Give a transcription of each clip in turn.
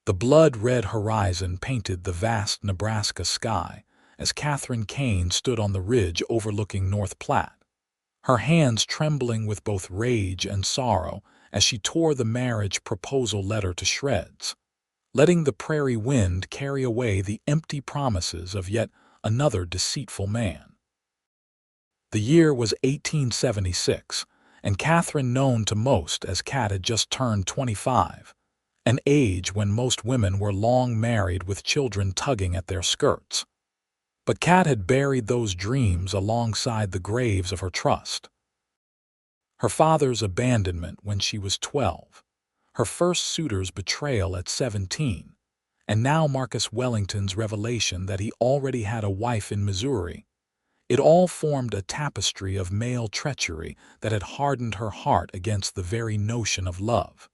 The blood-red horizon painted the vast Nebraska sky as Catherine Kane stood on the ridge overlooking North Platte, her hands trembling with both rage and sorrow as she tore the marriage proposal letter to shreds, letting the prairie wind carry away the empty promises of yet another deceitful man. The year was 1876, and Catherine, known to most as Cat, had just turned 25, an age when most women were long married with children tugging at their skirts. But Cat had buried those dreams alongside the graves of her trust. Her father's abandonment when she was 12, her first suitor's betrayal at 17, and now Marcus Wellington's revelation that he already had a wife in Missouri. It all formed a tapestry of male treachery that had hardened her heart against the very notion of love.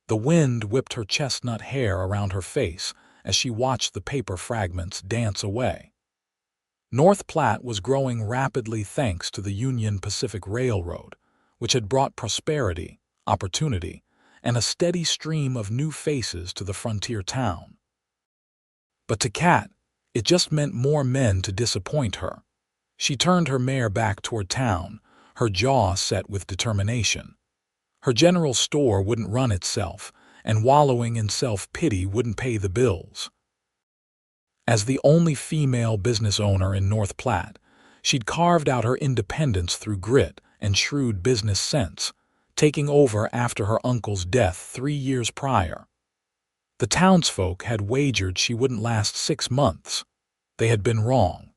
The wind whipped her chestnut hair around her face as she watched the paper fragments dance away. North Platte was growing rapidly thanks to the Union Pacific Railroad, which had brought prosperity, opportunity, and a steady stream of new faces to the frontier town. But to Cat, it just meant more men to disappoint her. She turned her mare back toward town, her jaw set with determination. Her general store wouldn't run itself, and wallowing in self-pity wouldn't pay the bills. As the only female business owner in North Platte, she'd carved out her independence through grit and shrewd business sense, taking over after her uncle's death 3 years prior. The townsfolk had wagered she wouldn't last 6 months. They had been wrong.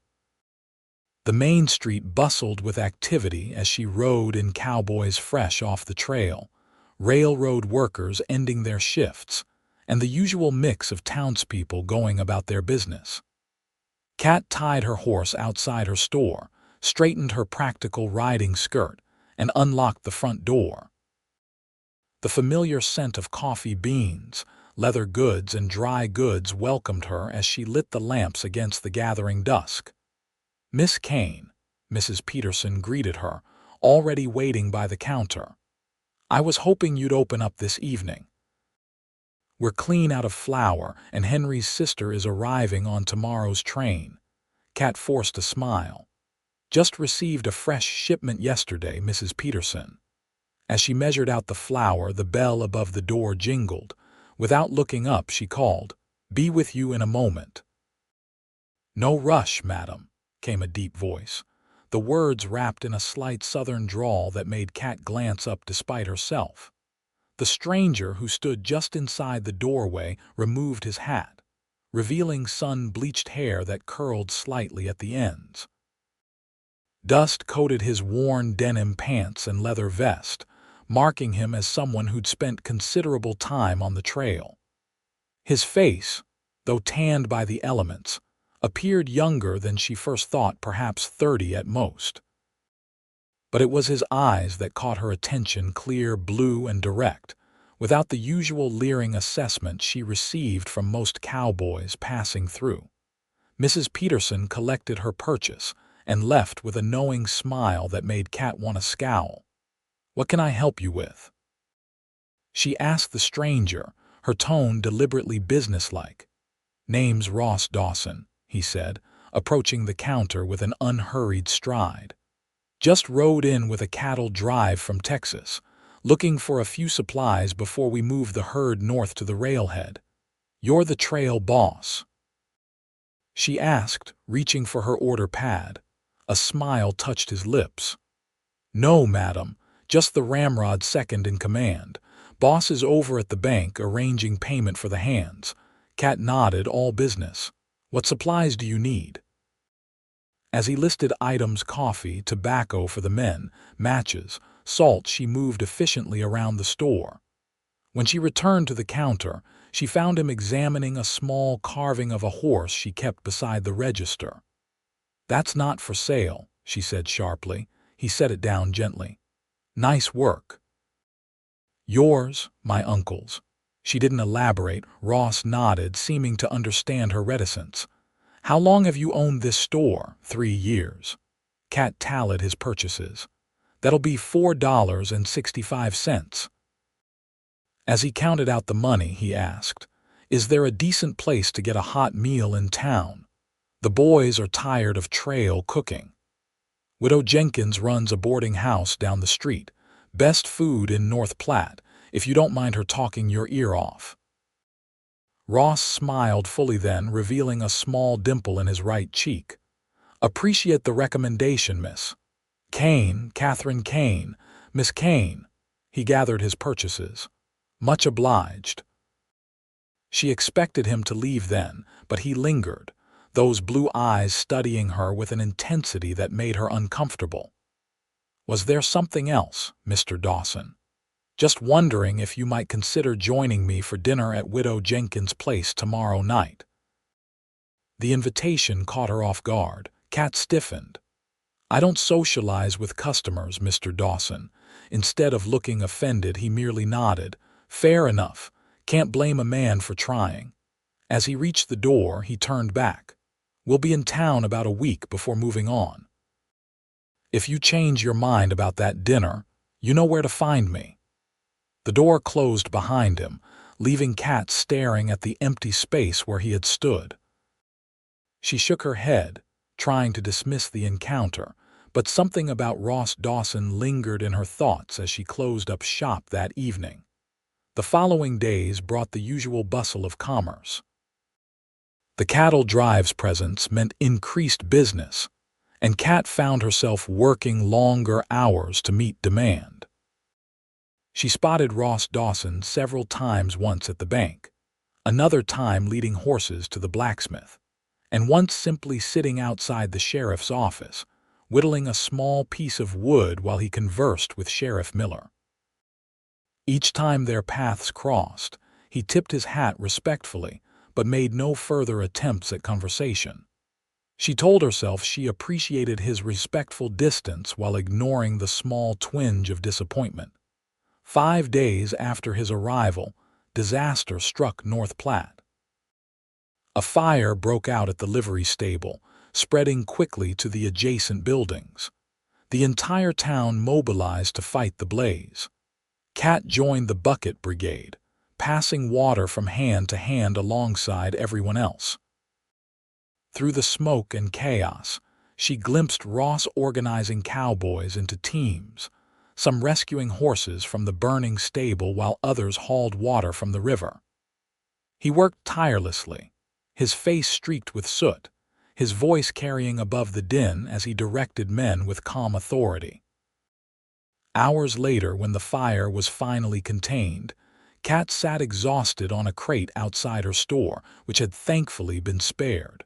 The main street bustled with activity as she rode in cowboys fresh off the trail, railroad workers ending their shifts, and the usual mix of townspeople going about their business. Cat tied her horse outside her store, straightened her practical riding skirt, and unlocked the front door. The familiar scent of coffee beans, leather goods, and dry goods welcomed her as she lit the lamps against the gathering dusk. "Miss Kane," Mrs. Peterson greeted her, already waiting by the counter. "I was hoping you'd open up this evening. We're clean out of flour, and Henry's sister is arriving on tomorrow's train." Cat forced a smile. "Just received a fresh shipment yesterday, Mrs. Peterson." As she measured out the flour, the bell above the door jingled. Without looking up, she called, "Be with you in a moment." "No rush, madam," came a deep voice, the words wrapped in a slight southern drawl that made Cat glance up despite herself. The stranger, who stood just inside the doorway, removed his hat, revealing sun-bleached hair that curled slightly at the ends. Dust coated his worn denim pants and leather vest, marking him as someone who'd spent considerable time on the trail. His face, though tanned by the elements, appeared younger than she first thought, perhaps 30 at most. But it was his eyes that caught her attention, clear, blue, and direct, without the usual leering assessment she received from most cowboys passing through. Mrs. Peterson collected her purchase and left with a knowing smile that made Cat want to scowl. "What can I help you with?" she asked the stranger, her tone deliberately businesslike. "Name's Ross Dawson," he said, approaching the counter with an unhurried stride. "Just rode in with a cattle drive from Texas, looking for a few supplies before we move the herd north to the railhead. You're the trail boss?" she asked, reaching for her order pad. A smile touched his lips. "No, madam, just the ramrod second in command. Boss is over at the bank arranging payment for the hands." Cat nodded, all business. "What supplies do you need?" As he listed items: coffee, tobacco for the men, matches, salt, she moved efficiently around the store. When she returned to the counter, she found him examining a small carving of a horse she kept beside the register. "That's not for sale," she said sharply. He set it down gently. "Nice work." "Yours, my uncle's." She didn't elaborate. Ross nodded, seeming to understand her reticence. "How long have you owned this store?" 3 years. Cat tallied his purchases. "That'll be $4.65. As he counted out the money, he asked, "Is there a decent place to get a hot meal in town? The boys are tired of trail cooking." "Widow Jenkins runs a boarding house down the street. Best food in North Platte, if you don't mind her talking your ear off." Ross smiled fully then, revealing a small dimple in his right cheek. "Appreciate the recommendation, Miss Kane, Catherine Kane, Miss Kane." He gathered his purchases. "Much obliged." She expected him to leave then, but he lingered, those blue eyes studying her with an intensity that made her uncomfortable. "Was there something else, Mr. Dawson? Just wondering if you might consider joining me for dinner at Widow Jenkins' place tomorrow night." The invitation caught her off guard. Kat stiffened. "I don't socialize with customers, Mr. Dawson." Instead of looking offended, he merely nodded. "Fair enough. Can't blame a man for trying." As he reached the door, he turned back. "We'll be in town about a week before moving on. If you change your mind about that dinner, you know where to find me." The door closed behind him, leaving Kat staring at the empty space where he had stood. She shook her head, trying to dismiss the encounter, but something about Ross Dawson lingered in her thoughts as she closed up shop that evening. The following days brought the usual bustle of commerce. The cattle drive's presence meant increased business, and Kat found herself working longer hours to meet demand. She spotted Ross Dawson several times, once at the bank, another time leading horses to the blacksmith, and once simply sitting outside the sheriff's office, whittling a small piece of wood while he conversed with Sheriff Miller. Each time their paths crossed, he tipped his hat respectfully, but made no further attempts at conversation. She told herself she appreciated his respectful distance while ignoring the small twinge of disappointment. 5 days after his arrival, disaster struck North Platte. A fire broke out at the livery stable, spreading quickly to the adjacent buildings. The entire town mobilized to fight the blaze. Kat joined the bucket brigade, passing water from hand to hand alongside everyone else. Through the smoke and chaos, she glimpsed Ross organizing cowboys into teams, some rescuing horses from the burning stable while others hauled water from the river. He worked tirelessly, his face streaked with soot, his voice carrying above the din as he directed men with calm authority. Hours later, when the fire was finally contained, Kat sat exhausted on a crate outside her store, which had thankfully been spared.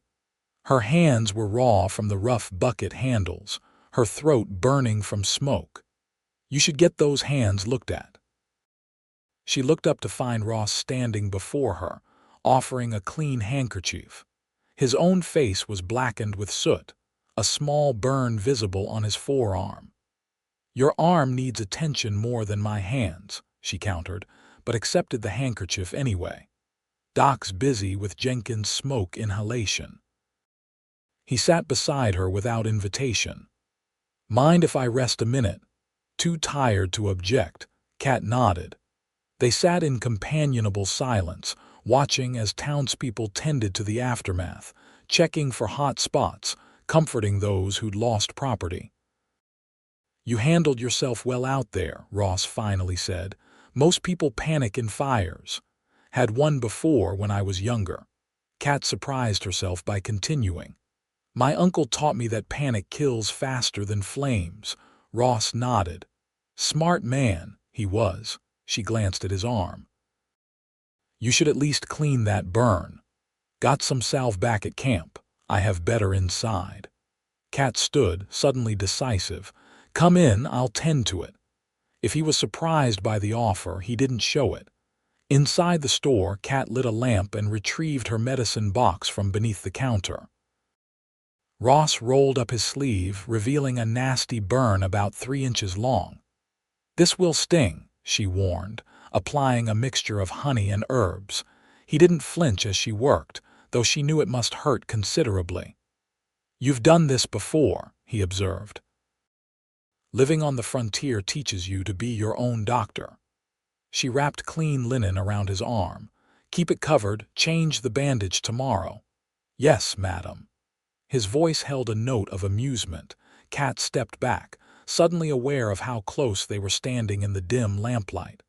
Her hands were raw from the rough bucket handles, her throat burning from smoke. "You should get those hands looked at." She looked up to find Ross standing before her, offering a clean handkerchief. His own face was blackened with soot, a small burn visible on his forearm. "Your arm needs attention more than my hands," she countered, but accepted the handkerchief anyway. "Doc's busy with Jenkins' smoke inhalation." He sat beside her without invitation. "Mind if I rest a minute?" Too tired to object, Kat nodded. They sat in companionable silence, watching as townspeople tended to the aftermath, checking for hot spots, comforting those who'd lost property. "You handled yourself well out there," Ross finally said. "Most people panic in fires. Had one before when I was younger." Kat surprised herself by continuing. "My uncle taught me that panic kills faster than flames." Ross nodded. "Smart man, he was." She glanced at his arm. "You should at least clean that burn. Got some salve back at camp. I have better inside." Kat stood, suddenly decisive. "Come in, I'll tend to it." If he was surprised by the offer, he didn't show it. Inside the store, Kat lit a lamp and retrieved her medicine box from beneath the counter. Ross rolled up his sleeve, revealing a nasty burn about 3 inches long. "This will sting," she warned, applying a mixture of honey and herbs. He didn't flinch as she worked, though she knew it must hurt considerably. "You've done this before," he observed. "Living on the frontier teaches you to be your own doctor." She wrapped clean linen around his arm. "Keep it covered, change the bandage tomorrow." "Yes, madam." His voice held a note of amusement. Kat stepped back, suddenly aware of how close they were standing in the dim lamplight.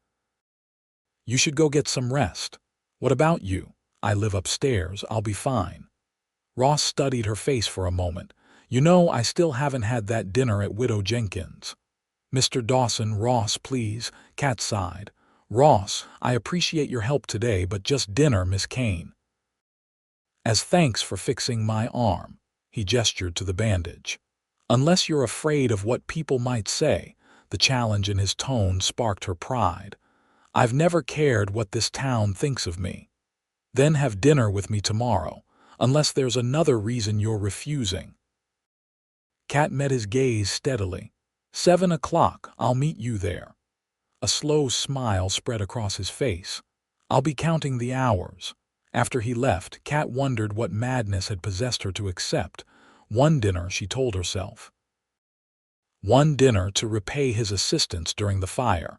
"You should go get some rest." "What about you?" "I live upstairs, I'll be fine." Ross studied her face for a moment. "You know, I still haven't had that dinner at Widow Jenkins'." "Mr. Dawson, Ross, please." Kat sighed. "Ross, I appreciate your help today, but just dinner, Miss Kane." "As thanks for fixing my arm." He gestured to the bandage. "Unless you're afraid of what people might say." The challenge in his tone sparked her pride. "I've never cared what this town thinks of me." "Then have dinner with me tomorrow, unless there's another reason you're refusing." Kat met his gaze steadily. 7 o'clock, I'll meet you there." A slow smile spread across his face. "I'll be counting the hours." After he left, Kat wondered what madness had possessed her to accept. One dinner, she told herself. One dinner to repay his assistance during the fire,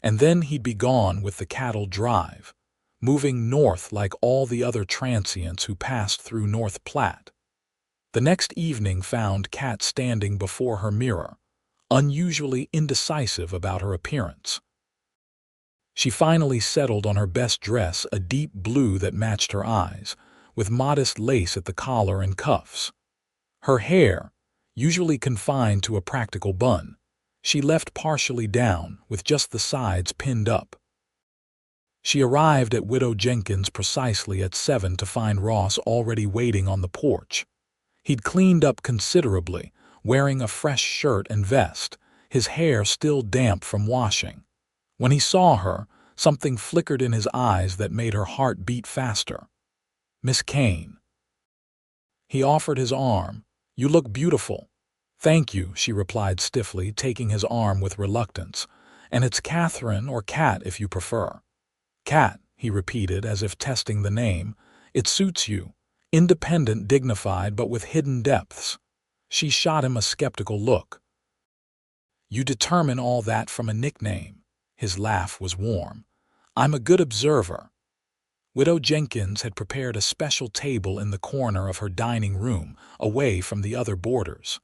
and then he'd be gone with the cattle drive, moving north like all the other transients who passed through North Platte. The next evening found Kat standing before her mirror, unusually indecisive about her appearance. She finally settled on her best dress, a deep blue that matched her eyes, with modest lace at the collar and cuffs. Her hair, usually confined to a practical bun, she left partially down, with just the sides pinned up. She arrived at Widow Jenkins precisely at 7 to find Ross already waiting on the porch. He'd cleaned up considerably, wearing a fresh shirt and vest, his hair still damp from washing. When he saw her, something flickered in his eyes that made her heart beat faster. "Miss Kane." He offered his arm. "You look beautiful." "Thank you," she replied stiffly, taking his arm with reluctance. "And it's Catherine or Kat if you prefer." "Kat," he repeated as if testing the name. "It suits you. Independent, dignified, but with hidden depths." She shot him a skeptical look. "You determine all that from a nickname." His laugh was warm. "I'm a good observer." Widow Jenkins had prepared a special table in the corner of her dining room, away from the other boarders.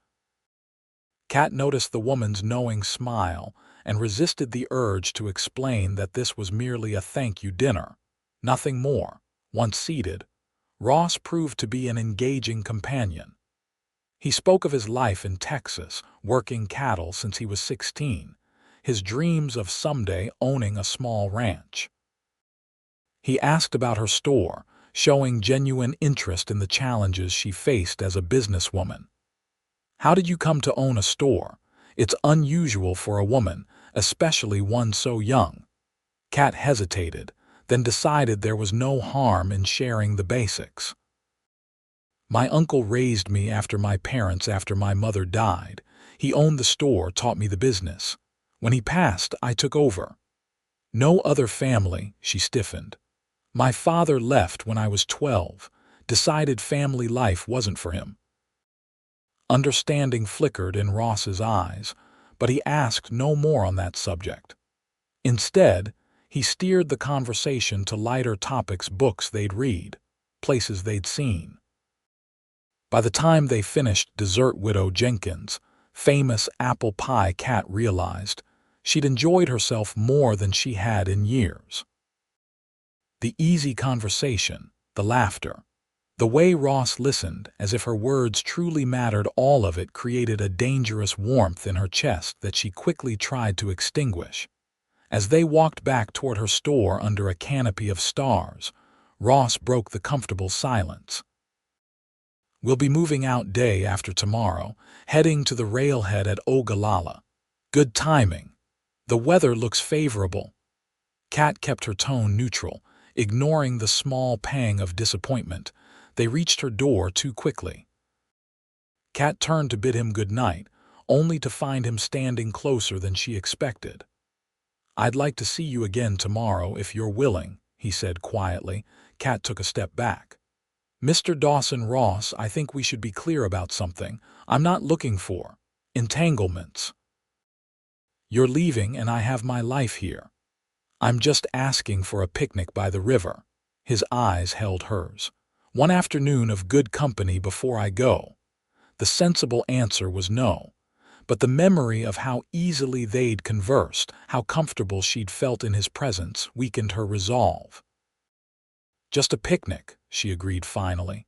Kat noticed the woman's knowing smile and resisted the urge to explain that this was merely a thank-you dinner, nothing more. Once seated, Ross proved to be an engaging companion. He spoke of his life in Texas, working cattle since he was 16, his dreams of someday owning a small ranch. He asked about her store, showing genuine interest in the challenges she faced as a businesswoman. "How did you come to own a store? It's unusual for a woman, especially one so young." Kat hesitated, then decided there was no harm in sharing the basics. "My uncle raised me after my mother died. He owned the store, taught me the business. When he passed, I took over." "No other family," she stiffened. "My father left when I was 12, decided family life wasn't for him." Understanding flickered in Ross's eyes, but he asked no more on that subject. Instead, he steered the conversation to lighter topics: books they'd read, places they'd seen. By the time they finished dessert, Widow Jenkins' famous apple pie, Kat realized she'd enjoyed herself more than she had in years. The easy conversation, the laughter, the way Ross listened as if her words truly mattered, all of it created a dangerous warmth in her chest that she quickly tried to extinguish. As they walked back toward her store under a canopy of stars, Ross broke the comfortable silence. "We'll be moving out day after tomorrow, heading to the railhead at Ogallala. Good timing. The weather looks favorable." Kat kept her tone neutral, ignoring the small pang of disappointment. They reached her door too quickly. Kat turned to bid him good night, only to find him standing closer than she expected. "I'd like to see you again tomorrow if you're willing," he said quietly. Kat took a step back. "Mr. Dawson, Ross, I think we should be clear about something. I'm not looking for entanglements. You're leaving and I have my life here." I'm just asking for a picnic by the river. His eyes held hers. One afternoon of good company before I go. The sensible answer was no. But the memory of how easily they'd conversed, how comfortable she'd felt in his presence, weakened her resolve. Just a picnic, she agreed finally.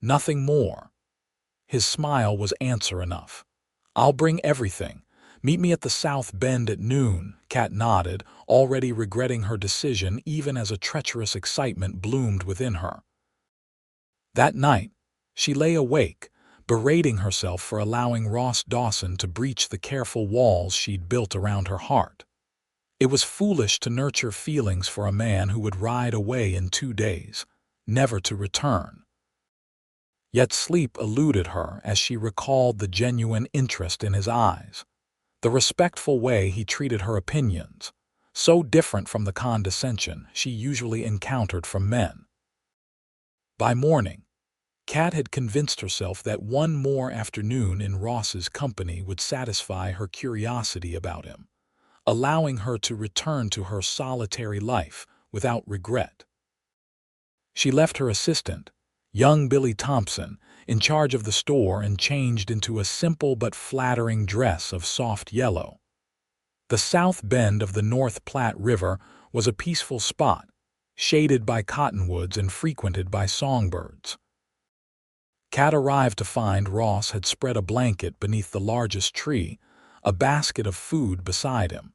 Nothing more. His smile was answer enough. I'll bring everything. Meet me at the South Bend at noon, Kat nodded, already regretting her decision even as a treacherous excitement bloomed within her. That night, she lay awake, berating herself for allowing Ross Dawson to breach the careful walls she'd built around her heart. It was foolish to nurture feelings for a man who would ride away in 2 days, never to return. Yet sleep eluded her as she recalled the genuine interest in his eyes, the respectful way he treated her opinions, so different from the condescension she usually encountered from men. By morning, Kat had convinced herself that one more afternoon in Ross's company would satisfy her curiosity about him, allowing her to return to her solitary life without regret. She left her assistant, young Billy Thompson, in charge of the store and changed into a simple but flattering dress of soft yellow. The south bend of the North Platte River was a peaceful spot, shaded by cottonwoods and frequented by songbirds. Kat arrived to find Ross had spread a blanket beneath the largest tree, a basket of food beside him.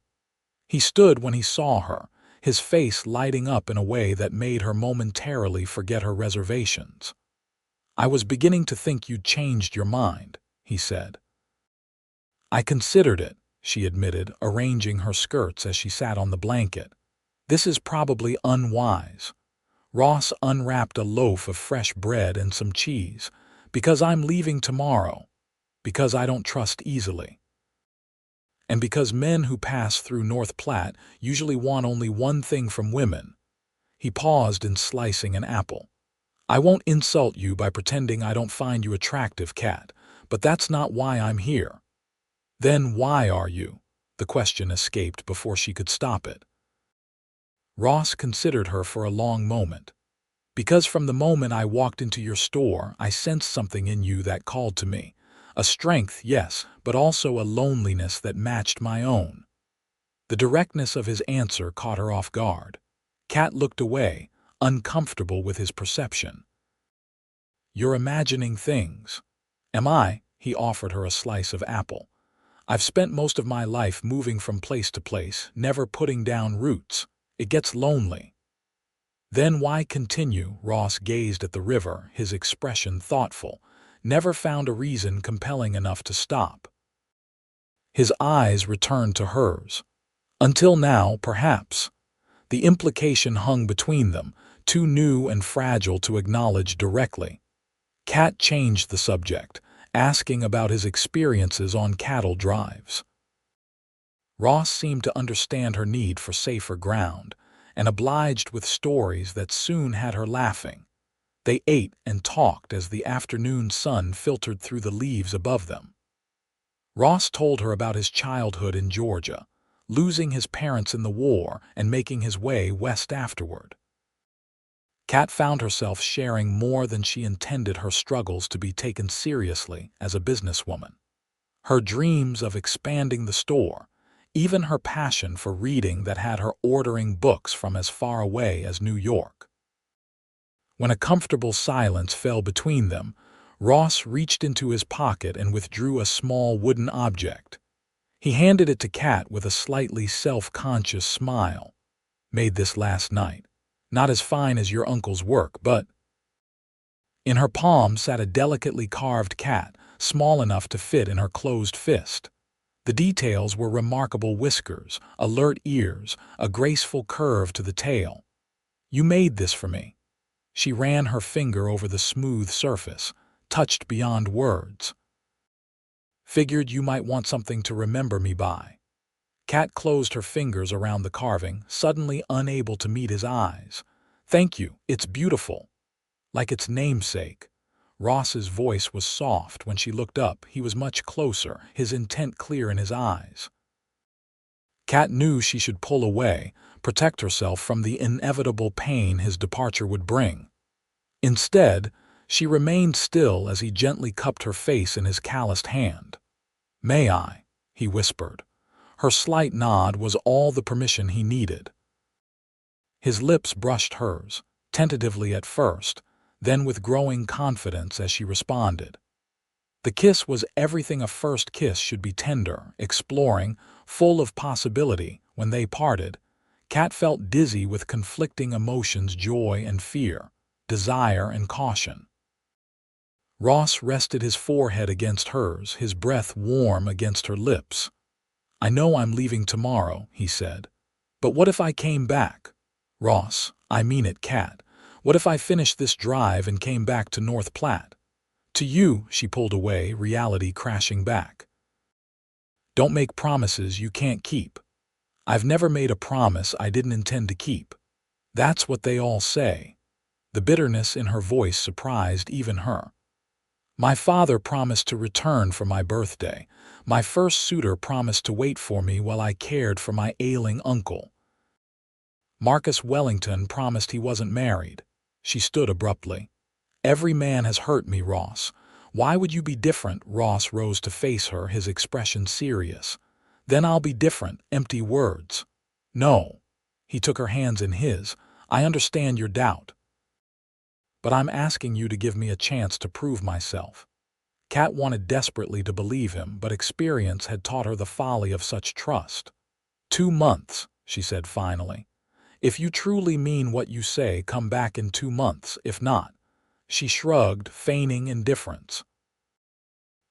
He stood when he saw her, his face lighting up in a way that made her momentarily forget her reservations. "I was beginning to think you'd changed your mind," he said. "I considered it," she admitted, arranging her skirts as she sat on the blanket. "This is probably unwise." Ross unwrapped a loaf of fresh bread and some cheese. "Because I'm leaving tomorrow. Because I don't trust easily. And because men who pass through North Platte usually want only one thing from women." He paused in slicing an apple. "I won't insult you by pretending I don't find you attractive, Kat, but that's not why I'm here." "Then why are you?" The question escaped before she could stop it. Ross considered her for a long moment. "Because from the moment I walked into your store, I sensed something in you that called to me. A strength, yes, but also a loneliness that matched my own." The directness of his answer caught her off guard. Kat looked away, uncomfortable with his perception. "You're imagining things." "Am I?" He offered her a slice of apple. "I've spent most of my life moving from place to place, never putting down roots. It gets lonely." "Then why continue?" Ross gazed at the river, his expression thoughtful, never found a reason compelling enough to stop. His eyes returned to hers. "Until now, perhaps." The implication hung between them, too new and fragile to acknowledge directly. Kat changed the subject, asking about his experiences on cattle drives. Ross seemed to understand her need for safer ground, and obliged with stories that soon had her laughing. They ate and talked as the afternoon sun filtered through the leaves above them. Ross told her about his childhood in Georgia, losing his parents in the war and making his way west afterward. Kat found herself sharing more than she intended her struggles to be taken seriously as a businesswoman. Her dreams of expanding the store, even her passion for reading that had her ordering books from as far away as New York. When a comfortable silence fell between them, Ross reached into his pocket and withdrew a small wooden object. He handed it to Kat with a slightly self-conscious smile. "Made this last night. Not as fine as your uncle's work, but—" In her palm sat a delicately carved cat, small enough to fit in her closed fist. The details were remarkable: whiskers, alert ears, a graceful curve to the tail. "You made this for me." She ran her finger over the smooth surface, touched beyond words. "Figured you might want something to remember me by." Kat closed her fingers around the carving, suddenly unable to meet his eyes. "Thank you, it's beautiful." "Like its namesake." Ross's voice was soft. When she looked up, he was much closer, his intent clear in his eyes. Kat knew she should pull away, protect herself from the inevitable pain his departure would bring. Instead, she remained still as he gently cupped her face in his calloused hand. "May I?" he whispered. Her slight nod was all the permission he needed. His lips brushed hers, tentatively at first, then with growing confidence as she responded. The kiss was everything a first kiss should be: tender, exploring, full of possibility. When they parted, Kat felt dizzy with conflicting emotions: joy and fear, desire and caution. Ross rested his forehead against hers, his breath warm against her lips. "I know I'm leaving tomorrow," he said. "But what if I came back?" "Ross, I mean it, Kat. What if I finished this drive and came back to North Platte?" "To you," she pulled away, reality crashing back. "Don't make promises you can't keep." "I've never made a promise I didn't intend to keep." "That's what they all say." The bitterness in her voice surprised even her. "My father promised to return for my birthday. My first suitor promised to wait for me while I cared for my ailing uncle. Marcus Wellington promised he wasn't married." She stood abruptly. "Every man has hurt me, Ross. Why would you be different?" Ross rose to face her, his expression serious. "Then I'll be different." Empty words. "No." He took her hands in his. "I understand your doubt. But I'm asking you to give me a chance to prove myself." Kat wanted desperately to believe him, but experience had taught her the folly of such trust. "2 months," she said finally. "If you truly mean what you say, come back in 2 months. If not—" She shrugged, feigning indifference.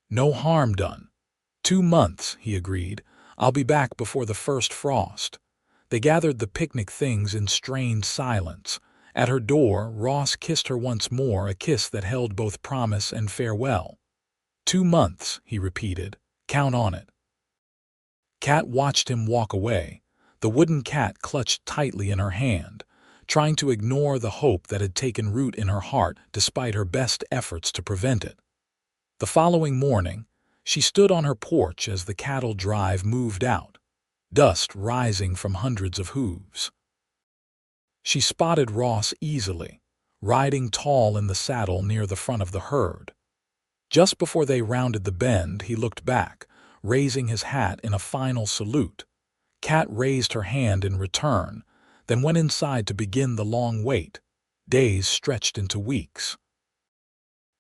"No harm done." "2 months," he agreed. "I'll be back before the first frost." They gathered the picnic things in strained silence. At her door, Ross kissed her once more, a kiss that held both promise and farewell. "2 months," he repeated. "Count on it." Kat watched him walk away, the wooden cat clutched tightly in her hand, trying to ignore the hope that had taken root in her heart despite her best efforts to prevent it. The following morning, she stood on her porch as the cattle drive moved out, dust rising from hundreds of hooves. She spotted Ross easily, riding tall in the saddle near the front of the herd. Just before they rounded the bend, he looked back, raising his hat in a final salute. Kat raised her hand in return, then went inside to begin the long wait. Days stretched into weeks.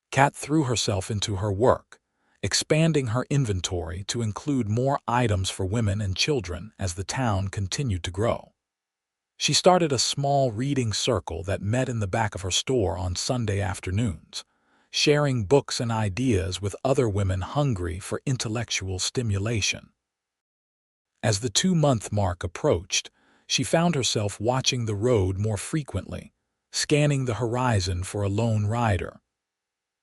Kat threw herself into her work, expanding her inventory to include more items for women and children as the town continued to grow. She started a small reading circle that met in the back of her store on Sunday afternoons, sharing books and ideas with other women hungry for intellectual stimulation. As the 2-month mark approached, she found herself watching the road more frequently, scanning the horizon for a lone rider.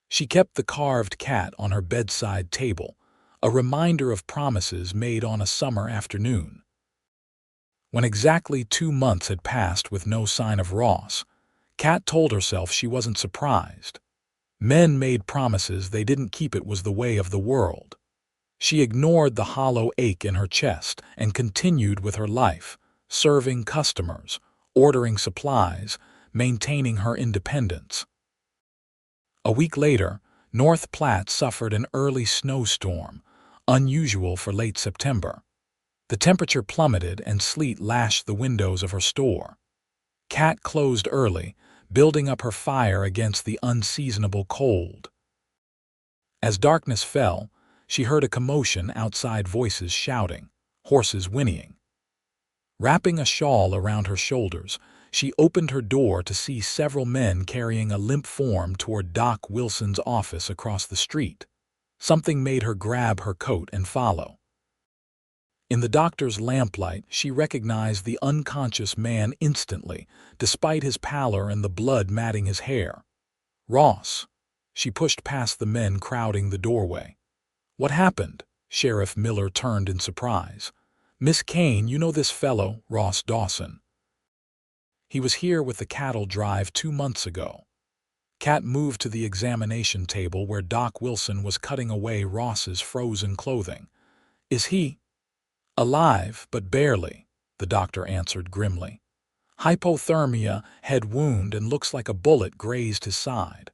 She kept the carved cat on her bedside table, a reminder of promises made on a summer afternoon. When exactly 2 months had passed with no sign of Ross, Kat told herself she wasn't surprised. Men made promises they didn't keep. It was the way of the world. She ignored the hollow ache in her chest and continued with her life, serving customers, ordering supplies, maintaining her independence. A week later, North Platte suffered an early snowstorm, unusual for late September. The temperature plummeted and sleet lashed the windows of her store. Kat closed early, building up her fire against the unseasonable cold. As darkness fell, she heard a commotion outside, voices shouting, horses whinnying. Wrapping a shawl around her shoulders, she opened her door to see several men carrying a limp form toward Doc Wilson's office across the street. Something made her grab her coat and follow. In the doctor's lamplight, she recognized the unconscious man instantly, despite his pallor and the blood matting his hair. "Ross." She pushed past the men crowding the doorway. "What happened?" Sheriff Miller turned in surprise. "Miss Kane, you know this fellow, Ross Dawson. He was here with the cattle drive 2 months ago." Kat moved to the examination table where Doc Wilson was cutting away Ross's frozen clothing. "Is he—" "Alive, but barely." the doctor answered grimly. Hypothermia, head wound, and looks like a bullet grazed his side.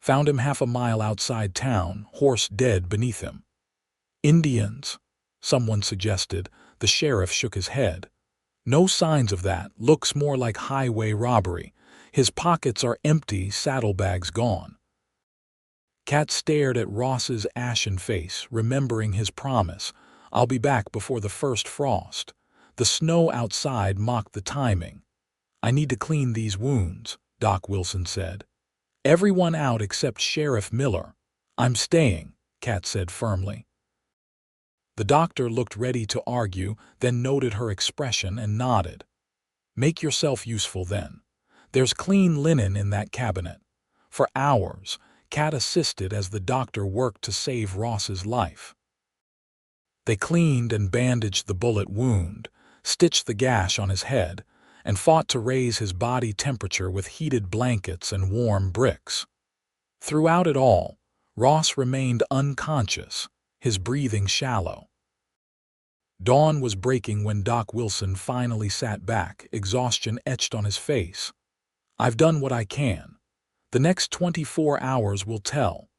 Found him half a mile outside town, horse dead beneath him. Indians, someone suggested. The sheriff shook his head. No signs of that. Looks more like highway robbery. His pockets are empty, saddlebags gone. Kat stared at Ross's ashen face, remembering his promise. I'll be back before the first frost. The snow outside mocked the timing. I need to clean these wounds, Doc Wilson said. Everyone out except Sheriff Miller. I'm staying, Kat said firmly. The doctor looked ready to argue, then noted her expression and nodded. Make yourself useful then. There's clean linen in that cabinet. For hours, Kat assisted as the doctor worked to save Ross's life. They cleaned and bandaged the bullet wound, stitched the gash on his head, and fought to raise his body temperature with heated blankets and warm bricks. Throughout it all, Ross remained unconscious, his breathing shallow. Dawn was breaking when Doc Wilson finally sat back, exhaustion etched on his face. I've done what I can. The next 24 hours will tell.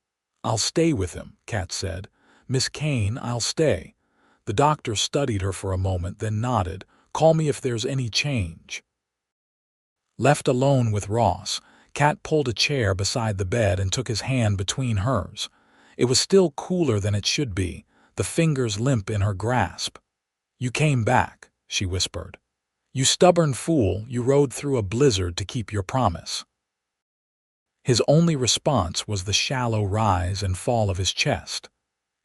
I'll stay with him, Kat said. Miss Kane, I'll stay. The doctor studied her for a moment, then nodded. Call me if there's any change. Left alone with Ross, Kat pulled a chair beside the bed and took his hand between hers. It was still cooler than it should be, the fingers limp in her grasp. You came back, she whispered. You stubborn fool, you rode through a blizzard to keep your promise. His only response was the shallow rise and fall of his chest.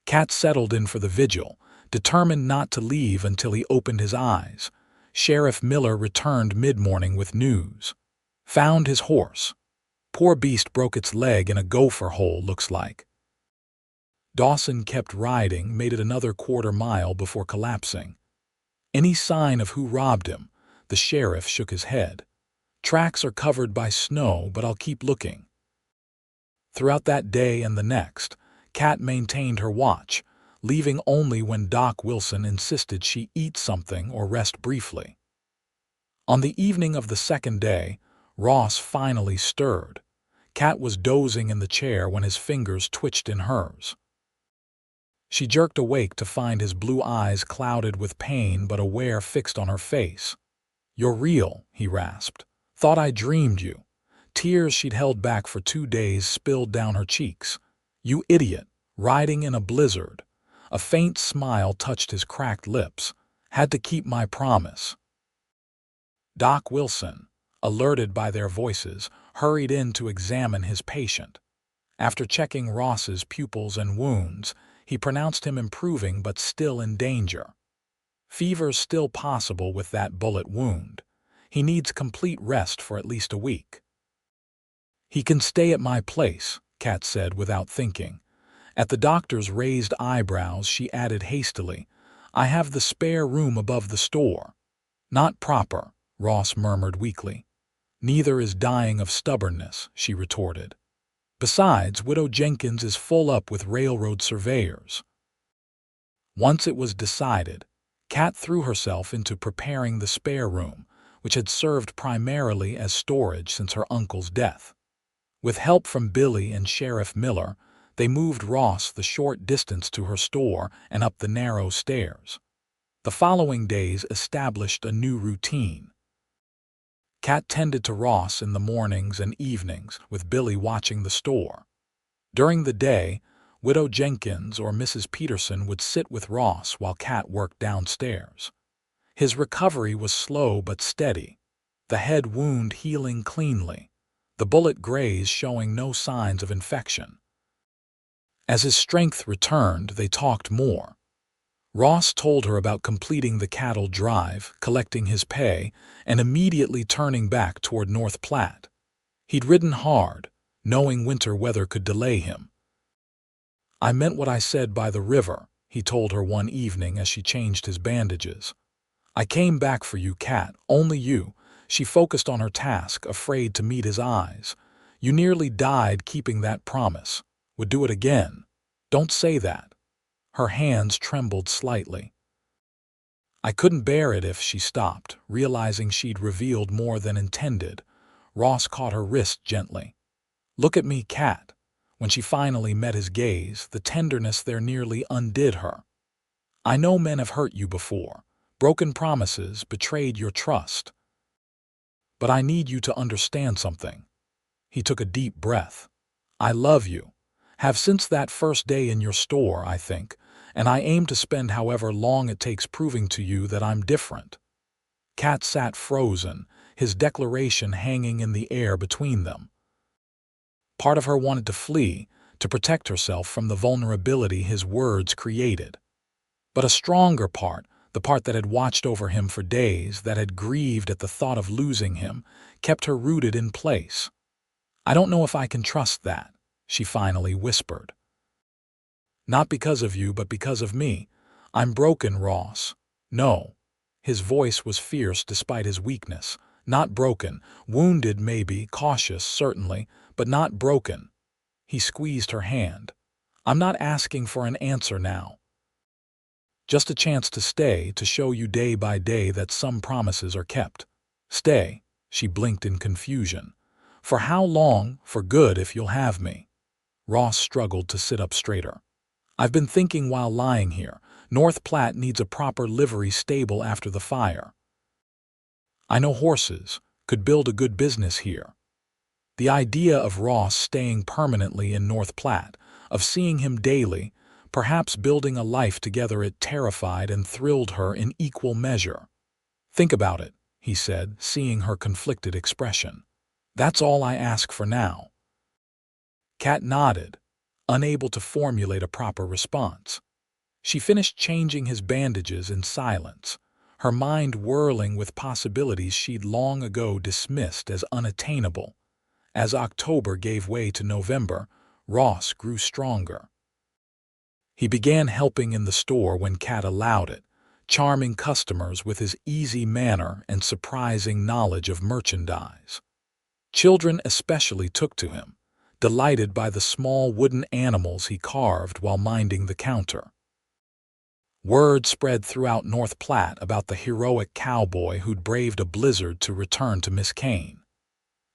Kat settled in for the vigil, determined not to leave until he opened his eyes. Sheriff Miller returned mid-morning with news. Found his horse. Poor beast broke its leg in a gopher hole, looks like. Dawson kept riding, made it another quarter-mile before collapsing. Any sign of who robbed him? The sheriff shook his head. Tracks are covered by snow, but I'll keep looking. Throughout that day and the next, Kat maintained her watch, leaving only when Doc Wilson insisted she eat something or rest briefly. On the evening of the second day, Ross finally stirred. Kat was dozing in the chair when his fingers twitched in hers. She jerked awake to find his blue eyes clouded with pain but aware fixed on her face. You're real, he rasped. Thought I dreamed you. Tears she'd held back for 2 days spilled down her cheeks. You idiot, riding in a blizzard. A faint smile touched his cracked lips. Had to keep my promise. Doc Wilson, alerted by their voices, hurried in to examine his patient. After checking Ross's pupils and wounds, he pronounced him improving but still in danger. Fever's still possible with that bullet wound. He needs complete rest for at least a week. He can stay at my place, Kat said without thinking. At the doctor's raised eyebrows, she added hastily, I have the spare room above the store. Not proper, Ross murmured weakly. Neither is dying of stubbornness, she retorted. Besides, Widow Jenkins is full up with railroad surveyors. Once it was decided, Kat threw herself into preparing the spare room, which had served primarily as storage since her uncle's death. With help from Billy and Sheriff Miller, they moved Ross the short distance to her store and up the narrow stairs. The following days established a new routine. Kat tended to Ross in the mornings and evenings, with Billy watching the store. During the day, Widow Jenkins or Mrs. Peterson would sit with Ross while Kat worked downstairs. His recovery was slow but steady, the head wound healing cleanly, the bullet graze showing no signs of infection. As his strength returned, they talked more. Ross told her about completing the cattle drive, collecting his pay, and immediately turning back toward North Platte. He'd ridden hard, knowing winter weather could delay him. I meant what I said by the river, he told her one evening as she changed his bandages. I came back for you, Kat, only you. She focused on her task, afraid to meet his eyes. You nearly died keeping that promise. Would do it again. Don't say that. Her hands trembled slightly. I couldn't bear it if she stopped, realizing she'd revealed more than intended. Ross caught her wrist gently. "Look at me, Kat." When she finally met his gaze, the tenderness there nearly undid her. "I know men have hurt you before, broken promises, betrayed your trust. But I need you to understand something." He took a deep breath. "I love you. Have since that first day in your store, I think, and I aim to spend however long it takes proving to you that I'm different." Kat sat frozen, his declaration hanging in the air between them. Part of her wanted to flee, to protect herself from the vulnerability his words created. But a stronger part, the part that had watched over him for days, that had grieved at the thought of losing him, kept her rooted in place. "I don't know if I can trust that," she finally whispered. "Not because of you, but because of me. I'm broken, Ross." "No." His voice was fierce despite his weakness. "Not broken. Wounded, maybe, cautious, certainly, but not broken." He squeezed her hand. "I'm not asking for an answer now. Just a chance to stay, to show you day by day that some promises are kept." "Stay?" She blinked in confusion. "For how long? For good, if you'll have me." Ross struggled to sit up straighter. "I've been thinking while lying here. North Platte needs a proper livery stable after the fire. I know horses, could build a good business here." The idea of Ross staying permanently in North Platte, of seeing him daily, perhaps building a life together, it terrified and thrilled her in equal measure. "Think about it," he said, seeing her conflicted expression. "That's all I ask for now." Kat nodded, unable to formulate a proper response. She finished changing his bandages in silence, her mind whirling with possibilities she'd long ago dismissed as unattainable. As October gave way to November, Ross grew stronger. He began helping in the store when Kat allowed it, charming customers with his easy manner and surprising knowledge of merchandise. Children especially took to him, delighted by the small wooden animals he carved while minding the counter. Word spread throughout North Platte about the heroic cowboy who'd braved a blizzard to return to Miss Kane.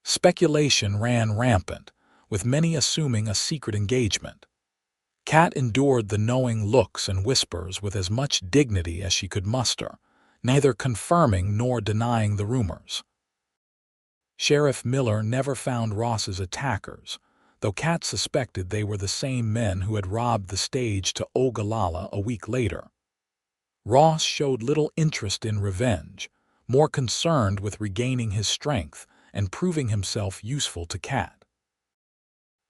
Speculation ran rampant, with many assuming a secret engagement. Kat endured the knowing looks and whispers with as much dignity as she could muster, neither confirming nor denying the rumors. Sheriff Miller never found Ross's attackers, though Kat suspected they were the same men who had robbed the stage to Ogallala a week later. Ross showed little interest in revenge, more concerned with regaining his strength and proving himself useful to Kat.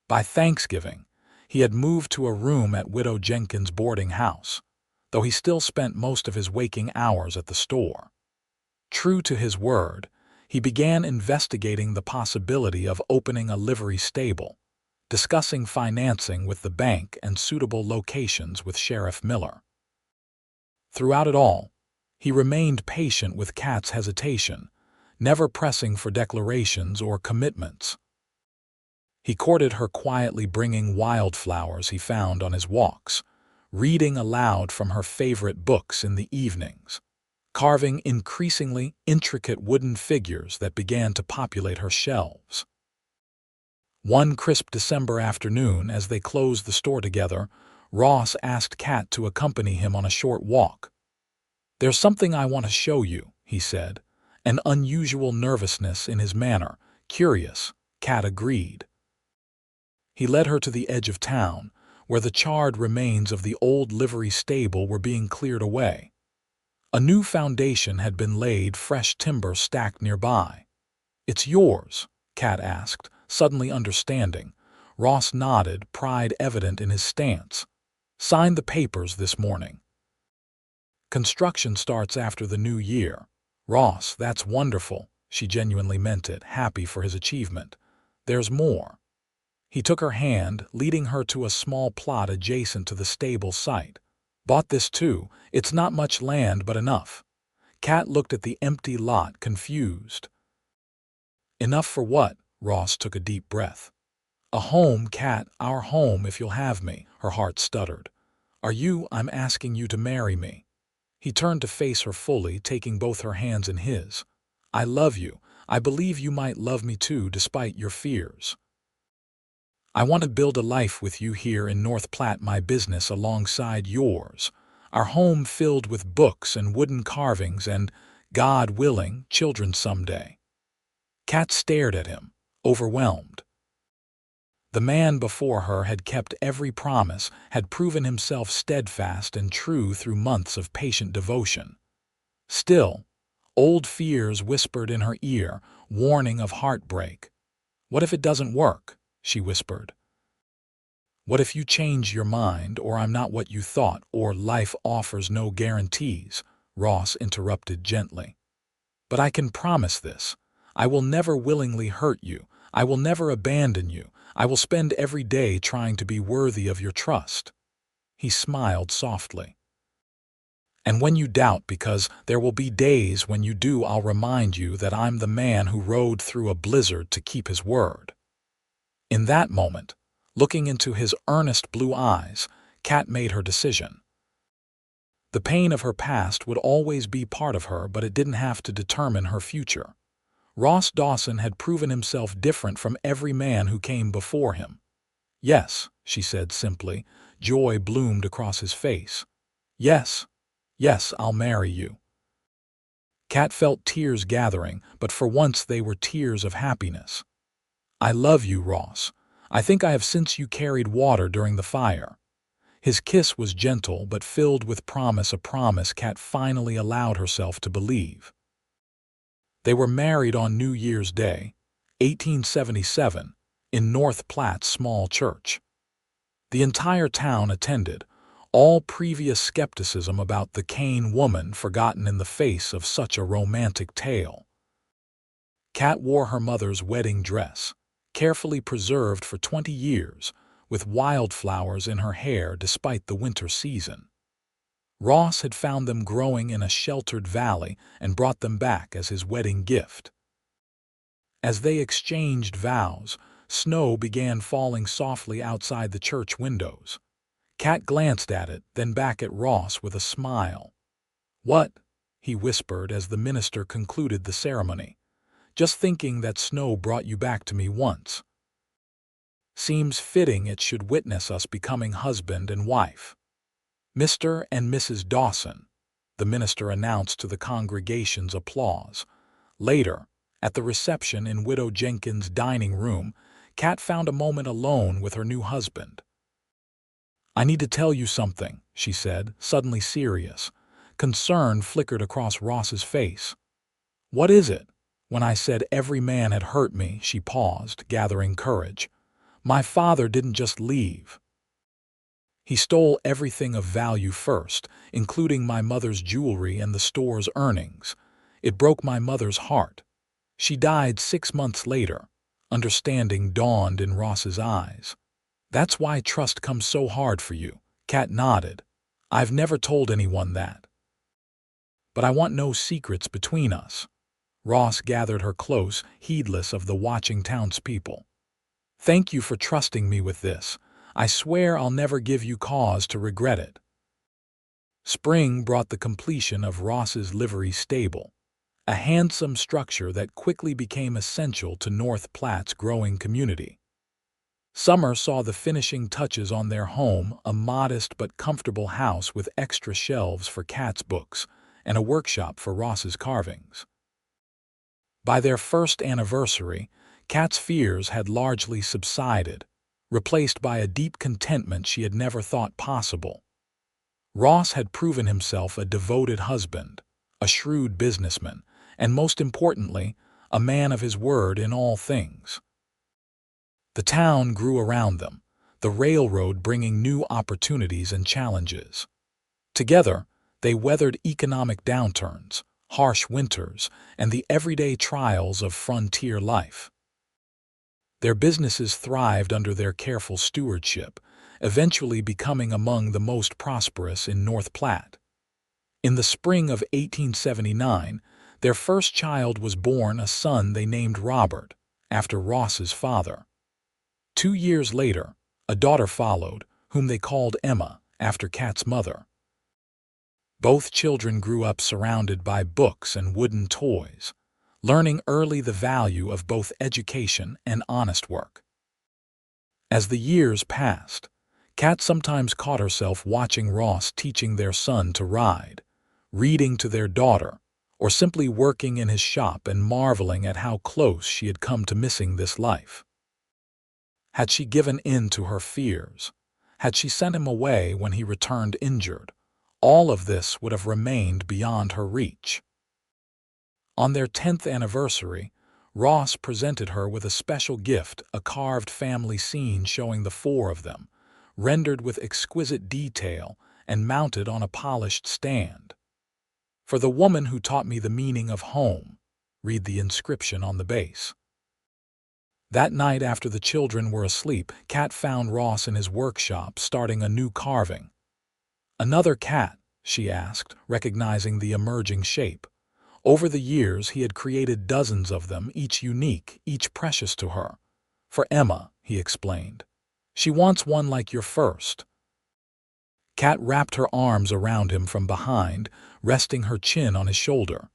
By Thanksgiving, he had moved to a room at Widow Jenkins' boarding house, though he still spent most of his waking hours at the store. True to his word, he began investigating the possibility of opening a livery stable, discussing financing with the bank and suitable locations with Sheriff Miller. Throughout it all, he remained patient with Kat's hesitation, never pressing for declarations or commitments. He courted her quietly, bringing wildflowers he found on his walks, reading aloud from her favorite books in the evenings, carving increasingly intricate wooden figures that began to populate her shelves. One crisp December afternoon, as they closed the store together, Ross asked Kat to accompany him on a short walk. "There's something I want to show you," he said, an unusual nervousness in his manner. "Curious," Kat agreed. He led her to the edge of town, where the charred remains of the old livery stable were being cleared away. A new foundation had been laid, fresh timber stacked nearby. "It's yours?" Kat asked, suddenly understanding. Ross nodded, pride evident in his stance. "Signed the papers this morning. Construction starts after the new year." "Ross, that's wonderful." She genuinely meant it, happy for his achievement. "There's more." He took her hand, leading her to a small plot adjacent to the stable site. "Bought this too. It's not much land, but enough." Kat looked at the empty lot, confused. "Enough for what?" Ross took a deep breath. "A home, Kat, our home, if you'll have me," her heart stuttered. "I'm asking you to marry me." He turned to face her fully, taking both her hands in his. "I love you. I believe you might love me too, despite your fears. I want to build a life with you here in North Platte, my business alongside yours. Our home filled with books and wooden carvings and, God willing, children someday." Kat stared at him, overwhelmed. The man before her had kept every promise, had proven himself steadfast and true through months of patient devotion. Still, old fears whispered in her ear, warning of heartbreak. "What if it doesn't work?" she whispered. "What if you change your mind, or I'm not what you thought, or life offers no guarantees?" Ross interrupted gently. "But I can promise this. I will never willingly hurt you. I will never abandon you. I will spend every day trying to be worthy of your trust." He smiled softly. "And when you doubt, because there will be days when you do, I'll remind you that I'm the man who rode through a blizzard to keep his word." In that moment, looking into his earnest blue eyes, Kat made her decision. The pain of her past would always be part of her, but it didn't have to determine her future. Ross Dawson had proven himself different from every man who came before him. "Yes," she said simply. Joy bloomed across his face. "Yes, yes, I'll marry you." Kat felt tears gathering, but for once they were tears of happiness. "I love you, Ross. I think I have since you carried water during the fire." His kiss was gentle but filled with promise, a promise Kat finally allowed herself to believe. They were married on New Year's Day, 1877, in North Platte's small church. The entire town attended, all previous skepticism about the Kane woman forgotten in the face of such a romantic tale. Kat wore her mother's wedding dress, carefully preserved for 20 years, with wildflowers in her hair despite the winter season. Ross had found them growing in a sheltered valley and brought them back as his wedding gift. As they exchanged vows, snow began falling softly outside the church windows. Kat glanced at it, then back at Ross with a smile. "What?" he whispered as the minister concluded the ceremony. "Just thinking that snow brought you back to me once. Seems fitting it should witness us becoming husband and wife." "Mr. and Mrs. Dawson," the minister announced to the congregation's applause. Later, at the reception in Widow Jenkins' dining room, Kat found a moment alone with her new husband. "I need to tell you something," she said, suddenly serious. Concern flickered across Ross's face. "What is it?" When I said every man had hurt me, she paused, gathering courage. "My father didn't just leave. He stole everything of value first, including my mother's jewelry and the store's earnings. It broke my mother's heart. She died 6 months later." Understanding dawned in Ross's eyes. "That's why trust comes so hard for you." Kat nodded. "I've never told anyone that. But I want no secrets between us." Ross gathered her close, heedless of the watching townspeople. "Thank you for trusting me with this. I swear I'll never give you cause to regret it." Spring brought the completion of Ross's livery stable, a handsome structure that quickly became essential to North Platte's growing community. Summer saw the finishing touches on their home, a modest but comfortable house with extra shelves for Kat's books and a workshop for Ross's carvings. By their first anniversary, Kat's fears had largely subsided, replaced by a deep contentment she had never thought possible. Ross had proven himself a devoted husband, a shrewd businessman, and most importantly, a man of his word in all things. The town grew around them, the railroad bringing new opportunities and challenges. Together, they weathered economic downturns, harsh winters, and the everyday trials of frontier life. Their businesses thrived under their careful stewardship, eventually becoming among the most prosperous in North Platte. In the spring of 1879, their first child was born, a son they named Robert, after Ross's father. 2 years later, a daughter followed, whom they called Emma, after Kat's mother. Both children grew up surrounded by books and wooden toys, learning early the value of both education and honest work. As the years passed, Kat sometimes caught herself watching Ross teaching their son to ride, reading to their daughter, or simply working in his shop and marveling at how close she had come to missing this life. Had she given in to her fears? Had she sent him away when he returned injured? All of this would have remained beyond her reach. On their 10th anniversary, Ross presented her with a special gift, a carved family scene showing the four of them, rendered with exquisite detail and mounted on a polished stand. "For the woman who taught me the meaning of home," read the inscription on the base. That night after the children were asleep, Kat found Ross in his workshop starting a new carving. "Another cat?" she asked, recognizing the emerging shape. Over the years, he had created dozens of them, each unique, each precious to her. "For Emma," he explained. "She wants one like your first." Kat wrapped her arms around him from behind, resting her chin on his shoulder.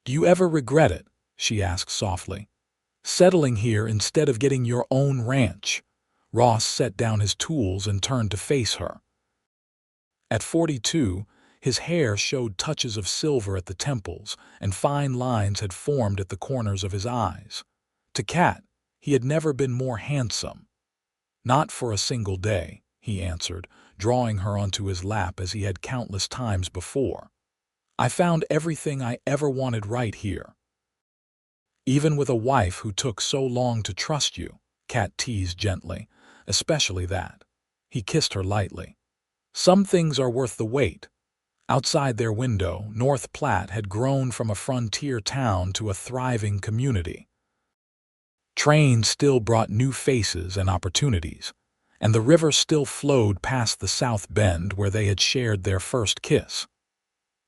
"Do you ever regret it?" she asked softly. "Settling here instead of getting your own ranch?" Ross set down his tools and turned to face her. At 42, his hair showed touches of silver at the temples, and fine lines had formed at the corners of his eyes. To Kat, he had never been more handsome. "Not for a single day," he answered, drawing her onto his lap as he had countless times before. "I found everything I ever wanted right here." "Even with a wife who took so long to trust you," Kat teased gently, "especially that." He kissed her lightly. "Some things are worth the wait." Outside their window, North Platte had grown from a frontier town to a thriving community. Trains still brought new faces and opportunities, and the river still flowed past the South Bend where they had shared their first kiss.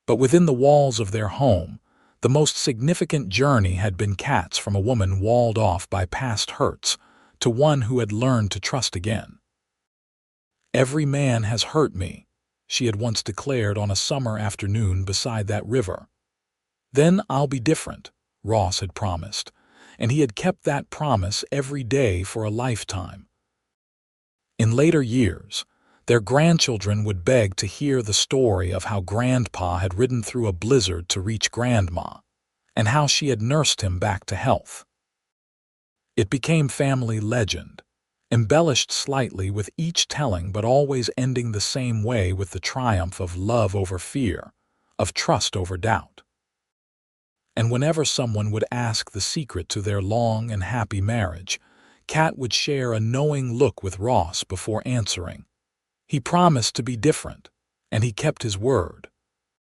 But within the walls of their home, the most significant journey had been Kat's, from a woman walled off by past hurts to one who had learned to trust again. "Every man has hurt me," she had once declared on a summer afternoon beside that river. "Then I'll be different," Ross had promised, and he had kept that promise every day for a lifetime. In later years, their grandchildren would beg to hear the story of how Grandpa had ridden through a blizzard to reach Grandma, and how she had nursed him back to health. It became family legend, embellished slightly with each telling but always ending the same way, with the triumph of love over fear, of trust over doubt. And whenever someone would ask the secret to their long and happy marriage, Kat would share a knowing look with Ross before answering. He promised to be different, and he kept his word.